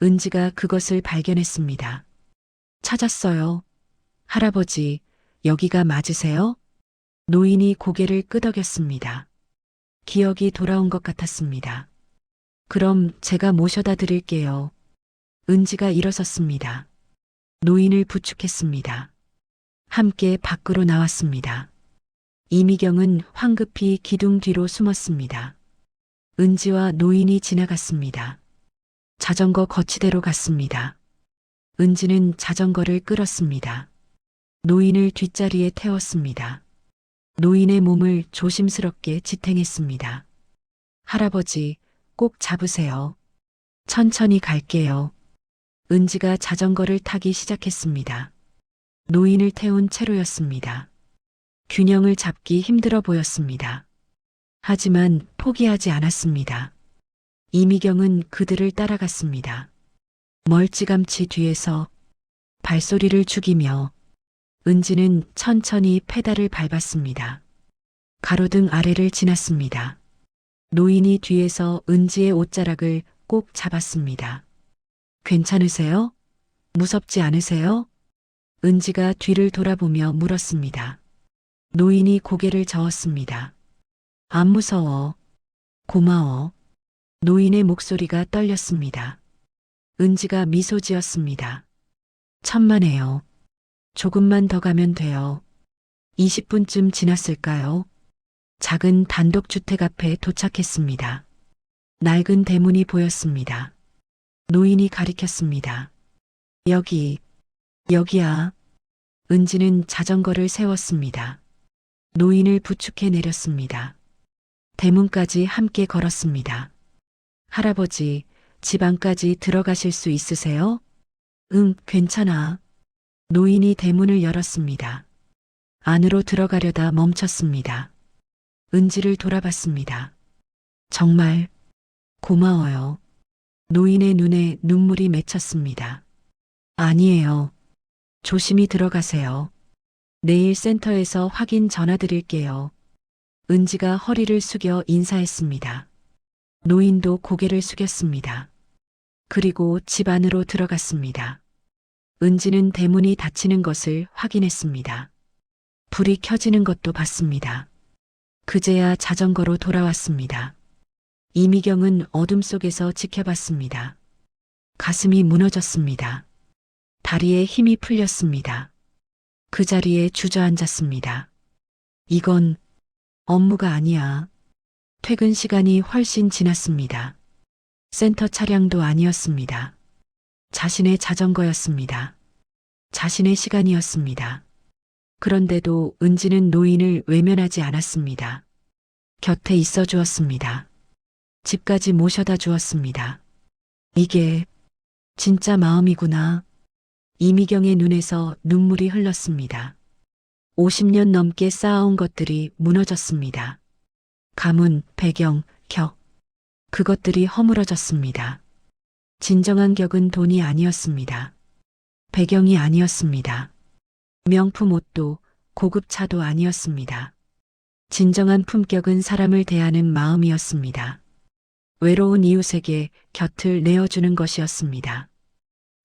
Speaker 1: 은지가 그것을 발견했습니다. 찾았어요. 할아버지, 여기가 맞으세요? 노인이 고개를 끄덕였습니다. 기억이 돌아온 것 같았습니다. 그럼 제가 모셔다 드릴게요. 은지가 일어섰습니다. 노인을 부축했습니다. 함께 밖으로 나왔습니다. 이미경은 황급히 기둥 뒤로 숨었습니다. 은지와 노인이 지나갔습니다. 자전거 거치대로 갔습니다. 은지는 자전거를 끌었습니다. 노인을 뒷자리에 태웠습니다. 노인의 몸을 조심스럽게 지탱했습니다. 할아버지, 꼭 잡으세요. 천천히 갈게요. 은지가 자전거를 타기 시작했습니다. 노인을 태운 채로였습니다. 균형을 잡기 힘들어 보였습니다. 하지만 포기하지 않았습니다. 이미경은 그들을 따라갔습니다. 멀찌감치 뒤에서 발소리를 죽이며 은지는 천천히 페달을 밟았습니다. 가로등 아래를 지났습니다. 노인이 뒤에서 은지의 옷자락을 꼭 잡았습니다. 괜찮으세요? 무섭지 않으세요? 은지가 뒤를 돌아보며 물었습니다. 노인이 고개를 저었습니다. 안 무서워. 고마워. 노인의 목소리가 떨렸습니다. 은지가 미소 지었습니다. 천만에요. 조금만 더 가면 돼요. 20분쯤 지났을까요? 작은 단독주택 앞에 도착했습니다. 낡은 대문이 보였습니다. 노인이 가리켰습니다. 여기야. 은지는 자전거를 세웠습니다. 노인을 부축해 내렸습니다. 대문까지 함께 걸었습니다. 할아버지, 집 안까지 들어가실 수 있으세요? 응, 괜찮아. 노인이 대문을 열었습니다. 안으로 들어가려다 멈췄습니다. 은지를 돌아봤습니다. 정말 고마워요. 노인의 눈에 눈물이 맺혔습니다. 아니에요. 조심히 들어가세요. 내일 센터에서 확인 전화 드릴게요. 은지가 허리를 숙여 인사했습니다. 노인도 고개를 숙였습니다. 그리고 집 안으로 들어갔습니다. 은지는 대문이 닫히는 것을 확인했습니다. 불이 켜지는 것도 봤습니다. 그제야 자전거로 돌아왔습니다. 이미경은 어둠 속에서 지켜봤습니다. 가슴이 무너졌습니다. 다리에 힘이 풀렸습니다. 그 자리에 주저앉았습니다. 이건 업무가 아니야. 퇴근 시간이 훨씬 지났습니다. 센터 차량도 아니었습니다. 자신의 자전거였습니다. 자신의 시간이었습니다. 그런데도 은지는 노인을 외면하지 않았습니다. 곁에 있어 주었습니다. 집까지 모셔다 주었습니다. 이게 진짜 마음이구나. 이미경의 눈에서 눈물이 흘렀습니다. 50년 넘게 쌓아온 것들이 무너졌습니다. 가문, 배경, 격. 그것들이 허물어졌습니다. 진정한 격은 돈이 아니었습니다. 배경이 아니었습니다. 명품 옷도 고급 차도 아니었습니다. 진정한 품격은 사람을 대하는 마음이었습니다. 외로운 이웃에게 곁을 내어주는 것이었습니다.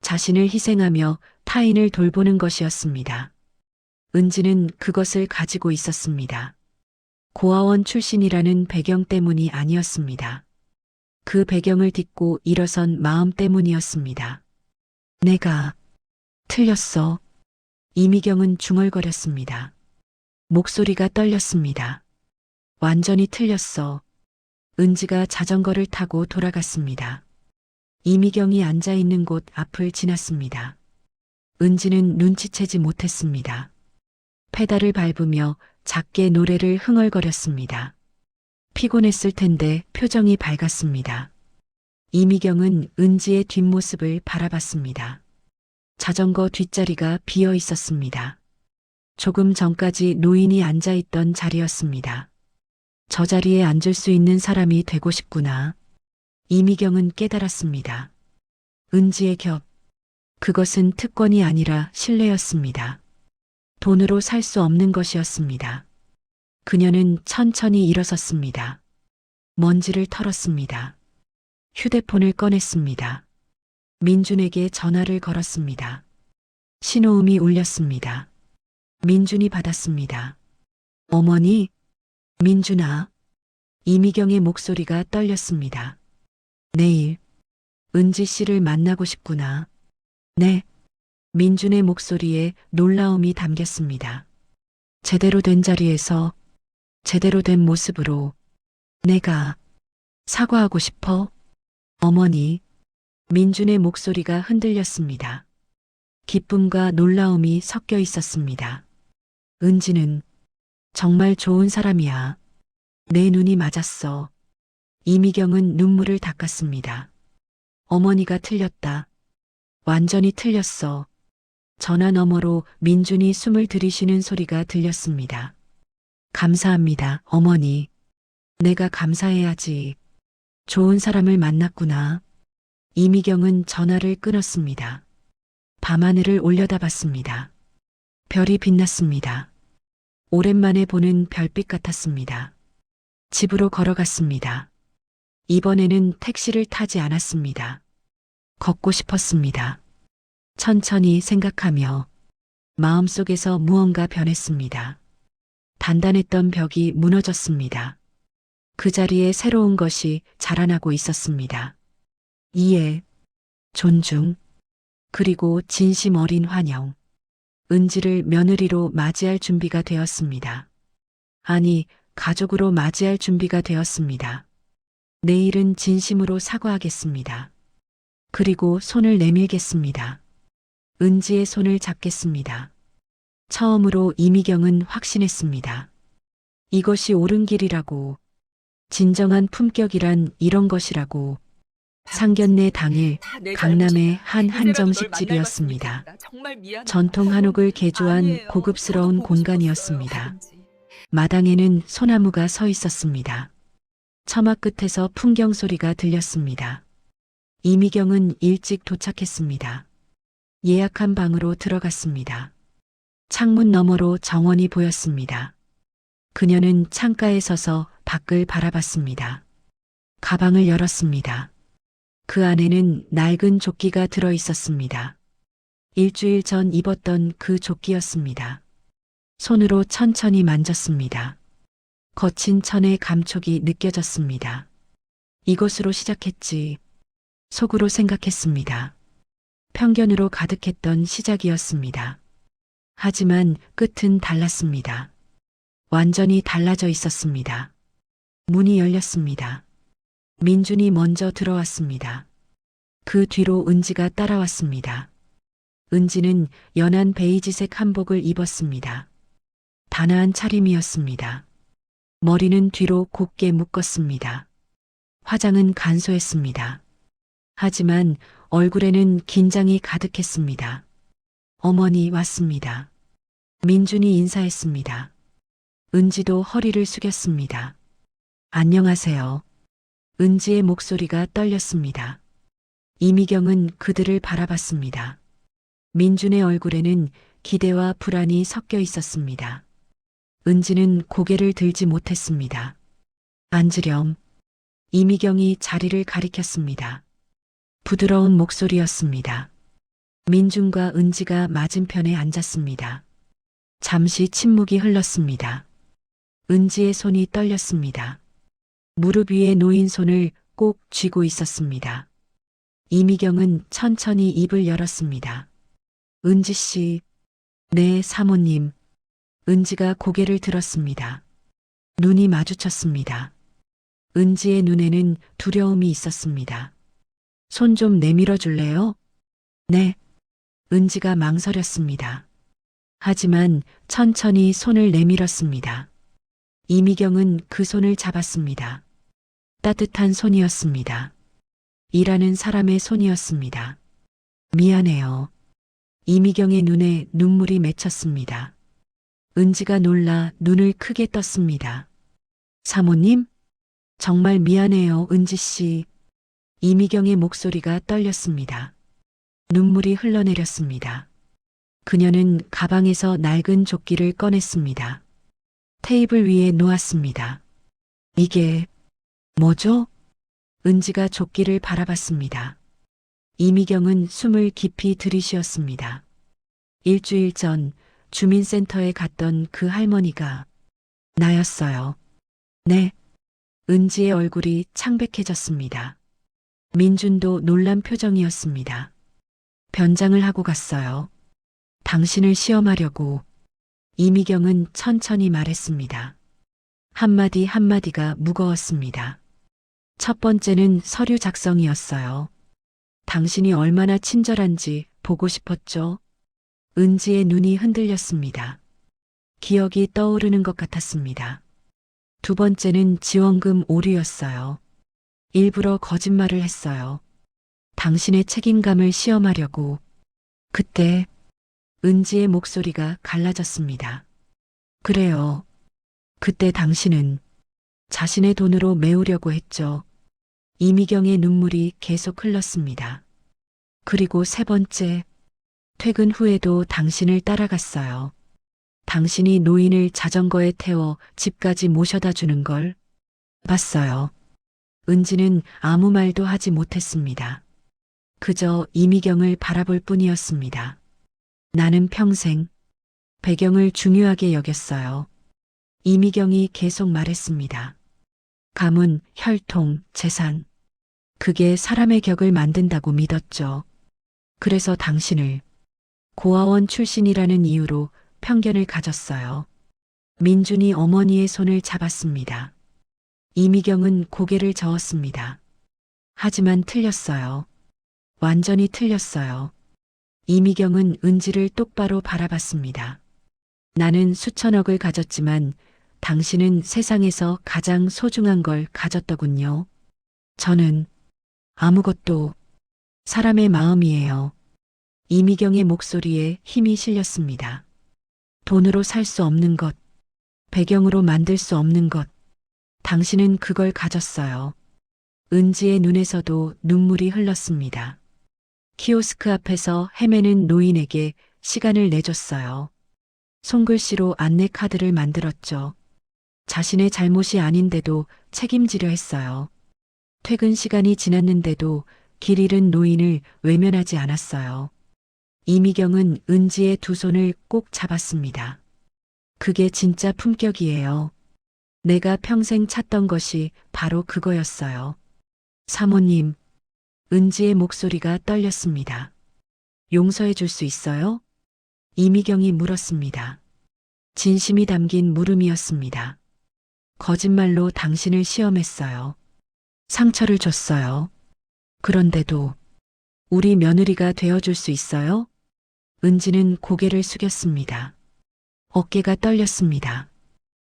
Speaker 1: 자신을 희생하며 타인을 돌보는 것이었습니다. 은지는 그것을 가지고 있었습니다. 고아원 출신이라는 배경 때문이 아니었습니다. 그 배경을 딛고 일어선 마음 때문이었습니다. 내가 틀렸어. 이미경은 중얼거렸습니다. 목소리가 떨렸습니다. 완전히 틀렸어. 은지가 자전거를 타고 돌아갔습니다. 이미경이 앉아있는 곳 앞을 지났습니다. 은지는 눈치채지 못했습니다. 페달을 밟으며 작게 노래를 흥얼거렸습니다. 피곤했을 텐데 표정이 밝았습니다. 이미경은 은지의 뒷모습을 바라봤습니다. 자전거 뒷자리가 비어 있었습니다. 조금 전까지 노인이 앉아있던 자리였습니다. 저 자리에 앉을 수 있는 사람이 되고 싶구나. 이미경은 깨달았습니다. 은지의 곁, 그것은 특권이 아니라 신뢰였습니다. 돈으로 살 수 없는 것이었습니다. 그녀는 천천히 일어섰습니다. 먼지를 털었습니다. 휴대폰을 꺼냈습니다. 민준에게 전화를 걸었습니다. 신호음이 울렸습니다. 민준이 받았습니다. 어머니, 민준아. 이미경의 목소리가 떨렸습니다. 내일, 은지 씨를 만나고 싶구나. 네. 민준의 목소리에 놀라움이 담겼습니다. 제대로 된 자리에서, 제대로 된 모습으로, 내가 사과하고 싶어. 어머니, 민준의 목소리가 흔들렸습니다. 기쁨과 놀라움이 섞여 있었습니다. 은지는 정말 좋은 사람이야. 내 눈이 맞았어. 이미경은 눈물을 닦았습니다. 어머니가 틀렸다. 완전히 틀렸어. 전화 너머로 민준이 숨을 들이쉬는 소리가 들렸습니다. 감사합니다, 어머니. 내가 감사해야지. 좋은 사람을 만났구나. 이미경은 전화를 끊었습니다. 밤하늘을 올려다봤습니다. 별이 빛났습니다. 오랜만에 보는 별빛 같았습니다. 집으로 걸어갔습니다. 이번에는 택시를 타지 않았습니다. 걷고 싶었습니다. 천천히 생각하며 마음속에서 무언가 변했습니다. 단단했던 벽이 무너졌습니다. 그 자리에 새로운 것이 자라나고 있었습니다. 이해, 존중, 그리고 진심 어린 환영. 은지를 며느리로 맞이할 준비가 되었습니다. 아니, 가족으로 맞이할 준비가 되었습니다. 내일은 진심으로 사과하겠습니다. 그리고 손을 내밀겠습니다. 은지의 손을 잡겠습니다. 처음으로 이미경은 확신했습니다. 이것이 옳은 길이라고, 진정한 품격이란 이런 것이라고. 상견례 당일 강남의 한 한정식집이었습니다. 전통 한옥을 개조한 고급스러운 공간이었습니다. 마당에는 소나무가 서 있었습니다. 처마 끝에서 풍경 소리가 들렸습니다. 이미경은 일찍 도착했습니다. 예약한 방으로 들어갔습니다. 창문 너머로 정원이 보였습니다. 그녀는 창가에 서서 밖을 바라봤습니다. 가방을 열었습니다. 그 안에는 낡은 조끼가 들어 있었습니다. 일주일 전 입었던 그 조끼였습니다. 손으로 천천히 만졌습니다. 거친 천의 감촉이 느껴졌습니다. 이것으로 시작했지. 속으로 생각했습니다. 편견으로 가득했던 시작이었습니다. 하지만 끝은 달랐습니다. 완전히 달라져 있었습니다. 문이 열렸습니다. 민준이 먼저 들어왔습니다. 그 뒤로 은지가 따라왔습니다. 은지는 연한 베이지색 한복을 입었습니다. 단아한 차림이었습니다. 머리는 뒤로 곱게 묶었습니다. 화장은 간소했습니다. 하지만 얼굴에는 긴장이 가득했습니다. 어머니 왔습니다. 민준이 인사했습니다. 은지도 허리를 숙였습니다. 안녕하세요. 은지의 목소리가 떨렸습니다. 이미경은 그들을 바라봤습니다. 민준의 얼굴에는 기대와 불안이 섞여 있었습니다. 은지는 고개를 들지 못했습니다. 앉으렴. 이미경이 자리를 가리켰습니다. 부드러운 목소리였습니다. 민준과 은지가 맞은편에 앉았습니다. 잠시 침묵이 흘렀습니다. 은지의 손이 떨렸습니다. 무릎 위에 놓인 손을 꼭 쥐고 있었습니다. 이미경은 천천히 입을 열었습니다. 은지 씨, 네, 사모님. 은지가 고개를 들었습니다. 눈이 마주쳤습니다. 은지의 눈에는 두려움이 있었습니다. 손 좀 내밀어 줄래요? 네. 은지가 망설였습니다. 하지만 천천히 손을 내밀었습니다. 이미경은 그 손을 잡았습니다. 따뜻한 손이었습니다. 일하는 사람의 손이었습니다. 미안해요. 이미경의 눈에 눈물이 맺혔습니다. 은지가 놀라 눈을 크게 떴습니다. 사모님? 정말 미안해요, 은지 씨. 이미경의 목소리가 떨렸습니다. 눈물이 흘러내렸습니다. 그녀는 가방에서 낡은 조끼를 꺼냈습니다. 테이블 위에 놓았습니다. 이게 뭐죠? 은지가 조끼를 바라봤습니다. 이미경은 숨을 깊이 들이쉬었습니다. 일주일 전 주민센터에 갔던 그 할머니가 나였어요. 네. 은지의 얼굴이 창백해졌습니다. 민준도 놀란 표정이었습니다. 변장을 하고 갔어요. 당신을 시험하려고. 이미경은 천천히 말했습니다. 한마디 한마디가 무거웠습니다. 첫 번째는 서류 작성이었어요. 당신이 얼마나 친절한지 보고 싶었죠? 은지의 눈이 흔들렸습니다. 기억이 떠오르는 것 같았습니다. 두 번째는 지원금 오류였어요. 일부러 거짓말을 했어요. 당신의 책임감을 시험하려고. 그때 은지의 목소리가 갈라졌습니다. 그래요. 그때 당신은 자신의 돈으로 메우려고 했죠. 이미경의 눈물이 계속 흘렀습니다. 그리고 세 번째, 퇴근 후에도 당신을 따라갔어요. 당신이 노인을 자전거에 태워 집까지 모셔다 주는 걸 봤어요. 은지는 아무 말도 하지 못했습니다. 그저 이미경을 바라볼 뿐이었습니다. 나는 평생 배경을 중요하게 여겼어요. 이미경이 계속 말했습니다. 가문, 혈통, 재산. 그게 사람의 격을 만든다고 믿었죠. 그래서 당신을 고아원 출신이라는 이유로 편견을 가졌어요. 민준이 어머니의 손을 잡았습니다. 이미경은 고개를 저었습니다. 하지만 틀렸어요. 완전히 틀렸어요. 이미경은 은지를 똑바로 바라봤습니다. 나는 수천억을 가졌지만 당신은 세상에서 가장 소중한 걸 가졌더군요. 저는 아무것도 사람의 마음이에요. 이미경의 목소리에 힘이 실렸습니다. 돈으로 살 수 없는 것, 배경으로 만들 수 없는 것, 당신은 그걸 가졌어요. 은지의 눈에서도 눈물이 흘렀습니다. 키오스크 앞에서 헤매는 노인에게 시간을 내줬어요. 손글씨로 안내 카드를 만들었죠. 자신의 잘못이 아닌데도 책임지려 했어요. 퇴근 시간이 지났는데도 길 잃은 노인을 외면하지 않았어요. 이미경은 은지의 두 손을 꼭 잡았습니다. 그게 진짜 품격이에요. 내가 평생 찾던 것이 바로 그거였어요. 사모님, 은지의 목소리가 떨렸습니다. 용서해 줄 수 있어요? 이미경이 물었습니다. 진심이 담긴 물음이었습니다. 거짓말로 당신을 시험했어요. 상처를 줬어요. 그런데도 우리 며느리가 되어줄 수 있어요? 은지는 고개를 숙였습니다. 어깨가 떨렸습니다.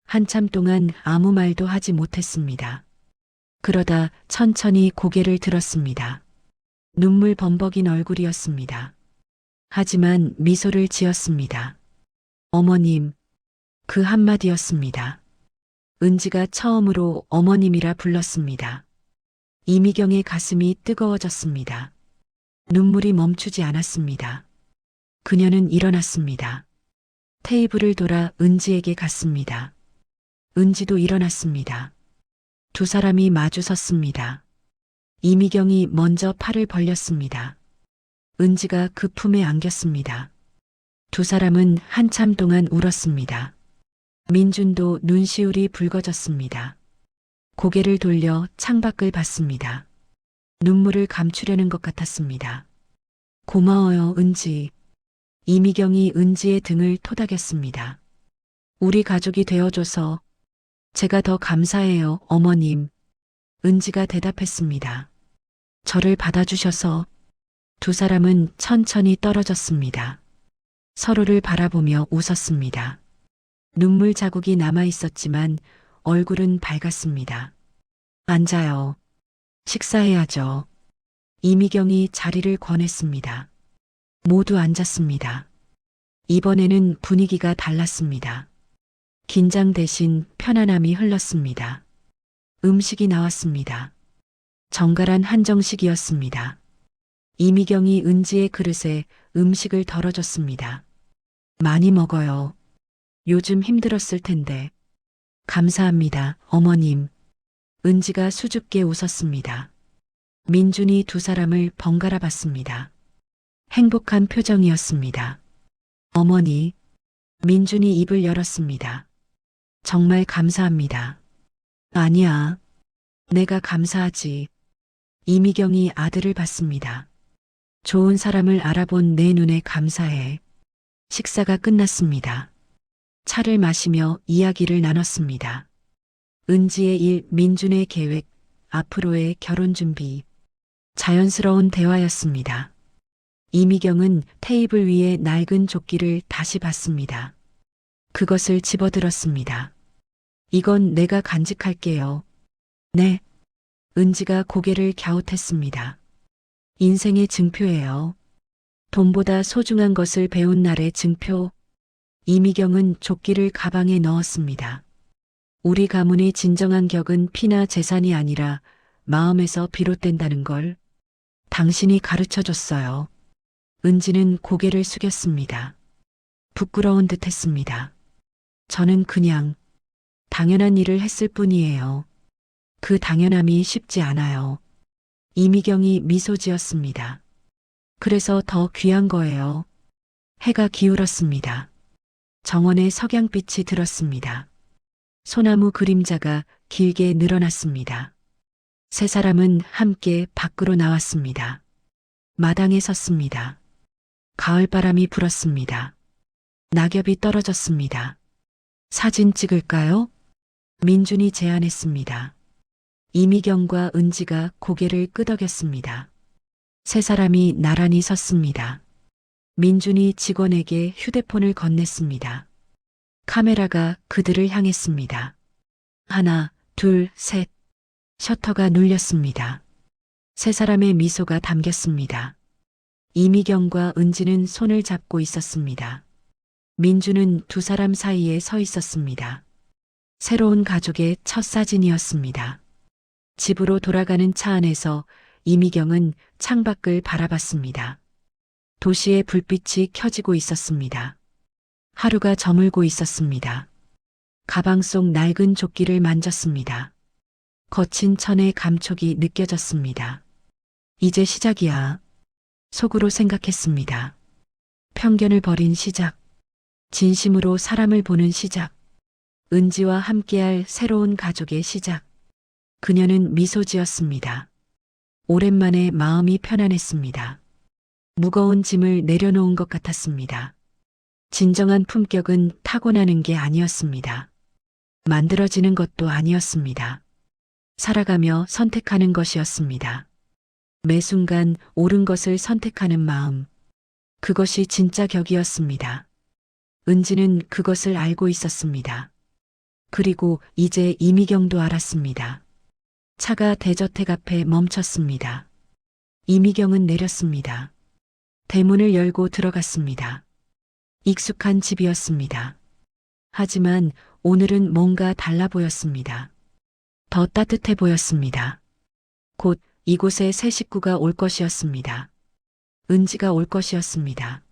Speaker 1: 한참 동안 아무 말도 하지 못했습니다. 그러다 천천히 고개를 들었습니다. 눈물 범벅인 얼굴이었습니다. 하지만 미소를 지었습니다. 어머님, 그 한마디였습니다. 은지가 처음으로 어머님이라 불렀습니다. 이미경의 가슴이 뜨거워졌습니다. 눈물이 멈추지 않았습니다. 그녀는 일어났습니다. 테이블을 돌아 은지에게 갔습니다. 은지도 일어났습니다. 두 사람이 마주 섰습니다. 이미경이 먼저 팔을 벌렸습니다. 은지가 그 품에 안겼습니다. 두 사람은 한참 동안 울었습니다. 민준도 눈시울이 붉어졌습니다. 고개를 돌려 창밖을 봤습니다. 눈물을 감추려는 것 같았습니다. 고마워요, 은지. 이미경이 은지의 등을 토닥였습니다. 우리 가족이 되어줘서 제가 더 감사해요, 어머님. 은지가 대답했습니다. 저를 받아주셔서. 두 사람은 천천히 떨어졌습니다. 서로를 바라보며 웃었습니다. 눈물 자국이 남아 있었지만 얼굴은 밝았습니다. 앉아요. 식사해야죠. 이미경이 자리를 권했습니다. 모두 앉았습니다. 이번에는 분위기가 달랐습니다. 긴장 대신 편안함이 흘렀습니다. 음식이 나왔습니다. 정갈한 한정식이었습니다. 이미경이 은지의 그릇에 음식을 덜어줬습니다. 많이 먹어요. 요즘 힘들었을 텐데. 감사합니다, 어머님. 은지가 수줍게 웃었습니다. 민준이 두 사람을 번갈아 봤습니다. 행복한 표정이었습니다. 어머니, 민준이 입을 열었습니다. 정말 감사합니다. 아니야. 내가 감사하지. 이미경이 아들을 봤습니다. 좋은 사람을 알아본 내 눈에 감사해. 식사가 끝났습니다. 차를 마시며 이야기를 나눴습니다. 은지의 일, 민준의 계획, 앞으로의 결혼 준비. 자연스러운 대화였습니다. 이미경은 테이블 위에 낡은 조끼를 다시 봤습니다. 그것을 집어들었습니다. 이건 내가 간직할게요. 네. 은지가 고개를 갸웃했습니다. 인생의 증표예요. 돈보다 소중한 것을 배운 날의 증표. 이미경은 조끼를 가방에 넣었습니다. 우리 가문의 진정한 격은 피나 재산이 아니라 마음에서 비롯된다는 걸 당신이 가르쳐 줬어요. 은지는 고개를 숙였습니다. 부끄러운 듯 했습니다. 저는 그냥 당연한 일을 했을 뿐이에요. 그 당연함이 쉽지 않아요. 이미경이 미소 지었습니다. 그래서 더 귀한 거예요. 해가 기울었습니다. 정원의 석양빛이 들었습니다. 소나무 그림자가 길게 늘어났습니다. 세 사람은 함께 밖으로 나왔습니다. 마당에 섰습니다. 가을바람이 불었습니다. 낙엽이 떨어졌습니다. 사진 찍을까요? 민준이 제안했습니다. 이미경과 은지가 고개를 끄덕였습니다. 세 사람이 나란히 섰습니다. 민준이 직원에게 휴대폰을 건넸습니다. 카메라가 그들을 향했습니다. 하나, 둘, 셋. 셔터가 눌렸습니다. 세 사람의 미소가 담겼습니다. 이미경과 은지는 손을 잡고 있었습니다. 민준은 두 사람 사이에 서 있었습니다. 새로운 가족의 첫 사진이었습니다. 집으로 돌아가는 차 안에서 이미경은 창밖을 바라봤습니다. 도시의 불빛이 켜지고 있었습니다. 하루가 저물고 있었습니다. 가방 속 낡은 조끼를 만졌습니다. 거친 천의 감촉이 느껴졌습니다. 이제 시작이야. 속으로 생각했습니다. 편견을 버린 시작. 진심으로 사람을 보는 시작. 은지와 함께할 새로운 가족의 시작. 그녀는 미소 지었습니다. 오랜만에 마음이 편안했습니다. 무거운 짐을 내려놓은 것 같았습니다. 진정한 품격은 타고나는 게 아니었습니다. 만들어지는 것도 아니었습니다. 살아가며 선택하는 것이었습니다. 매 순간 옳은 것을 선택하는 마음. 그것이 진짜 격이었습니다. 은지는 그것을 알고 있었습니다. 그리고 이제 이미경도 알았습니다. 차가 대저택 앞에 멈췄습니다. 이미경은 내렸습니다. 대문을 열고 들어갔습니다. 익숙한 집이었습니다. 하지만 오늘은 뭔가 달라 보였습니다. 더 따뜻해 보였습니다. 곧 이곳에 새 식구가 올 것이었습니다. 은지가 올 것이었습니다.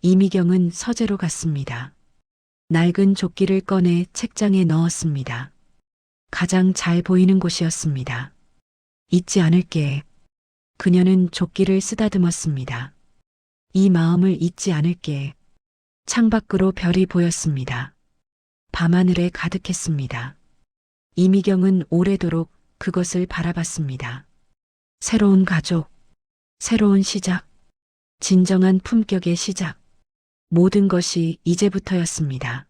Speaker 1: 이미경은 서재로 갔습니다. 낡은 조끼를 꺼내 책장에 넣었습니다. 가장 잘 보이는 곳이었습니다. 잊지 않을게. 그녀는 조끼를 쓰다듬었습니다. 이 마음을 잊지 않을게. 창밖으로 별이 보였습니다. 밤하늘에 가득했습니다. 이미경은 오래도록 그것을 바라봤습니다. 새로운 가족, 새로운 시작, 진정한 품격의 시작. 모든 것이 이제부터였습니다.